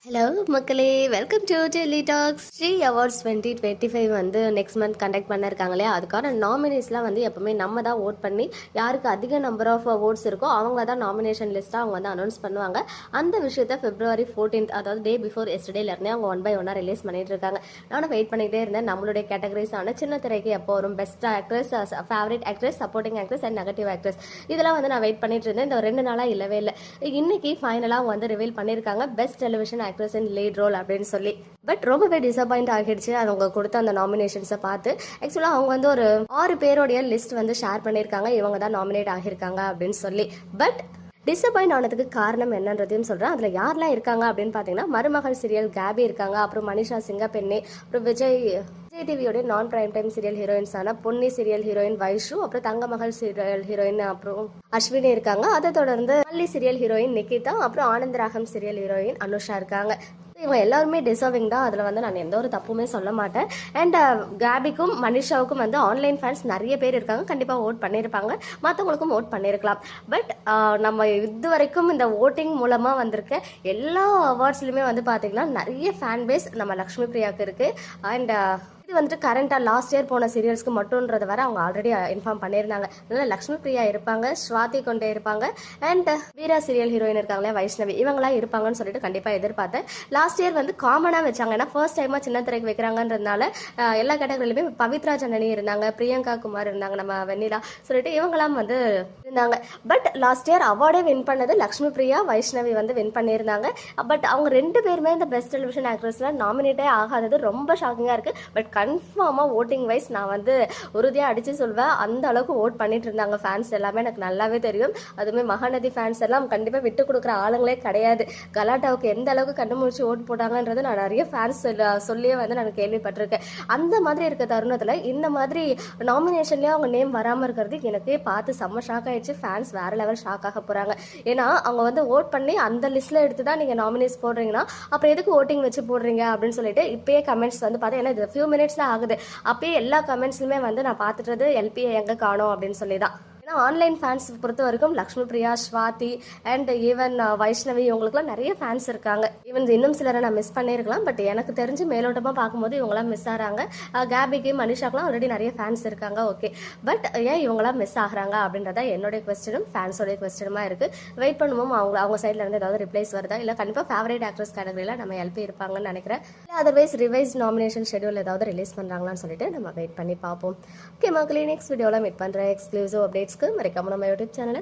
Hello மக்களே, welcome to Delhi talks. Shri awards 2025 வந்து next month conduct பண்ணிருக்காங்க இல்லையா? அதுக்கான நாமினேஸ்லாம் வந்து எப்பவுமே நம்ம தான் ஓட் பண்ணி யாருக்கு அதிக நம்பர் ஆஃப் ஓட்ஸ் இருக்கோ அவங்க தான் நாமினேஷன் லிஸ்ட்டாக அவங்க வந்து அனௌன்ஸ் பண்ணுவாங்க. அந்த விஷயத்த February 14th, அதாவது டே பிஃபோர் எஸ்டர்டேலேருந்தே அவங்க ஒன் பை ஒன்னாக ரிலீஸ் பண்ணிட்டு இருக்காங்க. நானும் வெயிட் பண்ணிகிட்டே இருந்தேன். நம்மளுடைய கேட்டகரிஸான சின்ன திரைக்கு எப்போ வரும், best actress, favourite actress, supporting actress and negative actress, இதெல்லாம் வந்து நான் வெயிட் பண்ணிட்டு இருந்தேன். இந்த 2 நாளாக இல்லவே இல்லை. இன்னைக்கு ஃபைனலாக வந்து ரிவீல் பண்ணியிருக்காங்க best television actress in lead role அப்படின்னு சொல்லி. பட் ரொம்பவே டிசப்பாயிண்ட் ஆகிடுச்சு அவங்க கொடுத்த அந்த நாமினேஷன்ஸை பார்த்து. ஆக்சுவலாக அவங்க வந்து ஒரு 6 பேருடைய லிஸ்ட் வந்து ஷேர் பண்ணியிருக்காங்க, இவங்க தான் நாமினேட் ஆகியிருக்காங்க அப்படின்னு சொல்லி. பட் டிசப்பாயிண்ட் ஆனதுக்கு காரணம் என்னன்றதையும் சொல்கிறேன். அதில் யாரெல்லாம் இருக்காங்க அப்படின்னு பார்த்தீங்கன்னா, மருமகள் சீரியல் கேபி இருக்காங்க, அப்புறம் மனிஷா சிங்கப்பெண்ணே, அப்புறம் விஜய் டிவியோட நான் பிரைம் டைம் சீரியல் ஹீரோயின்ஸான பொன்னி சீரியல் ஹீரோயின் வைஷு, அப்புறம் தங்கமகள் சீரியல் ஹீரோயின் அப்புறம் அஸ்வினி இருக்காங்க. அதை தொடர்ந்து பள்ளி சீரியல் ஹீரோயின் நிகிதா, அப்புறம் ஆனந்தராகம் சீரியல் ஹீரோயின் அனுஷா இருக்காங்க. இவங்க எல்லாருமே டிசர்விங் தான். அதில் வந்து நான் எந்த ஒரு தப்புமே சொல்ல மாட்டேன். அண்ட் கேபிக்கும் மனிஷாவுக்கும் வந்து ஆன்லைன் ஃபேன்ஸ் நிறைய பேர் இருக்காங்க, கண்டிப்பாக ஓட் பண்ணியிருப்பாங்க, மற்றவங்களுக்கும் ஓட் பண்ணியிருக்கலாம். பட் நம்ம இது வரைக்கும் இந்த ஓட்டிங் மூலமாக வந்திருக்க எல்லா அவார்ட்ஸ்லையுமே வந்து பார்த்திங்கன்னா நிறைய ஃபேன் பேஸ் நம்ம லக்ஷ்மி பிரியாவுக்கு இருக்குது. அண்ட் இது வந்துட்டு கரண்டாக லாஸ்ட் இயர் போன சீரியல்ஸ்க்கு மட்டும்ன்றது வர அவங்க ஆல்ரெடி இன்ஃபார்ம் பண்ணியிருந்தாங்க. அதனால லக்ஷ்மி பிரியா இருப்பாங்க, ஸ்வாதி கொண்டே இருப்பாங்க, அண்ட் வீரா சீரியல் ஹீரோயின் இருக்காங்களே வைஷ்ணவி, இவங்களாம் இருப்பாங்கன்னு சொல்லிட்டு கண்டிப்பாக எதிர்பார்த்தேன். லாஸ்ட் இயர் வந்து காமனாக வச்சாங்க, ஏன்னா ஃபர்ஸ்ட் டைமாக சின்ன திரைக்கு வைக்கிறாங்கன்றதுனால எல்லா கேட்டகரியிலுமே பவித்ரா ஜனனி இருந்தாங்க, பிரியங்கா குமார் இருந்தாங்க, நம்ம வெண்ணிலா சொல்லிட்டு இவங்களாம் வந்து இருந்தாங்க. பட் லாஸ்ட் இயர் அவார்டே வின் பண்ணது லக்ஷ்மி பிரியா, வைஷ்ணவி வந்து வின் பண்ணியிருந்தாங்க. பட் அவங்க 2 பேருமே இந்த பெஸ்ட் டெலிவிஷன் ஆக்ட்ரஸில் நாமினேட்டே ஆகாதது ரொம்ப ஷாக்கிங்காக இருக்குது. பட் கன்ஃபார்மாக ஓட்டிங் வைஸ் நான் வந்து உறுதியாக அடித்து சொல்வேன், அந்த அளவுக்கு ஓட் பண்ணிட்டு இருந்தாங்க ஃபேன்ஸ் எல்லாமே, எனக்கு நல்லாவே தெரியும். அதுவுமே மகாநதி ஃபேன்ஸ் எல்லாம் கண்டிப்பாக விட்டு கொடுக்குற ஆளுங்களே கிடையாது. கலாட்டாவுக்கு எந்த அளவுக்கு கண்டுமுடிச்சு ஓட் போட்டாங்கன்றது நான் நிறைய ஃபேன்ஸ் சொல்லியே வந்து நான் கேள்விப்பட்டிருக்கேன். அந்த மாதிரி இருக்க தருணத்தில் இந்த மாதிரி நாமினேஷன்லேயே அவங்க நேம் வராமல் இருக்கிறது எனக்கே பார்த்து செம்ம ஷாக் ஆகிடுச்சு. ஃபேன்ஸ் வேறு லெவல் ஷாக் ஆக போகிறாங்க. ஏன்னா அவங்க வந்து ஓட் பண்ணி அந்த லிஸ்ட்டில் எடுத்து தான் நீங்கள் நாமினேஸ் போடுறீங்கன்னா அப்புறம் எதுக்கு ஓட்டிங் வச்சு போடுறீங்க அப்படின்னு சொல்லிட்டு இப்போயே கமெண்ட்ஸ் வந்து பார்த்தா, ஏன்னா இது ஃபியூ மினிட்ஸ் தான் ஆகுது, அப்பயே எல்லா கமெண்ட்ஸ்லுமே வந்து நான் பார்த்துட்டு எல்பியை எங்கே காணோம் அப்படின்னு சொல்லி தான். ஆன்லைன் ஃபேன்ஸ் பொறுத்த வரைக்கும் லக்ஷ்மி பிரியா, ஸ்வாதி அண்ட் ஈவன் வைஷ்ணவி இவங்களுக்குலாம் நிறைய ஃபேன்ஸ் இருக்காங்க. ஈவன் இன்னும் சிலரை நான் மிஸ் பண்ணியிருக்கலாம். பட் எனக்கு தெரிஞ்சு மேலோட்டமாக பார்க்கும்போது இவங்களாம் மிஸ் ஆகிறாங்க. கேபிக்கு மனிஷாக்கெலாம் ஆல்ரெடி நிறைய ஃபேன்ஸ் இருக்காங்க, ஓகே. பட் ஏன் இவங்களாம் மிஸ் ஆகுறாங்க அப்படின்றத என்னுடைய கொஸ்டினும் ஃபேன்ஸோடைய கொஸ்டினுமா இருக்குது. வெயிட் பண்ணுவோம் அவங்க சைடில் இருந்து ஏதாவது ரிப்ளைஸ் வருதா, இல்லை கண்டிப்பாக ஃபேவரட் ஆக்ட்ரஸ் கேட்டகரியில் நம்ம எல்பி இருப்பாங்கன்னு நினைக்கிறேன். இல்லை அதர்வைஸ் ரிவைஸ் நாமினேஷன் ஷெடியூல் ஏதாவது ரிலீஸ் பண்ணுறாங்களான்னு சொல்லிட்டு நம்ம வெயிட் பண்ணி பார்ப்போம். ஓகே மக்களே, நெக்ஸ்ட் வீடியோவில் மீட் பண்ணுற எக்ஸ்க்ளூசிவ் அப்டேட்ஸ் மறக்காம நம்ம யூடியூப் சேனலை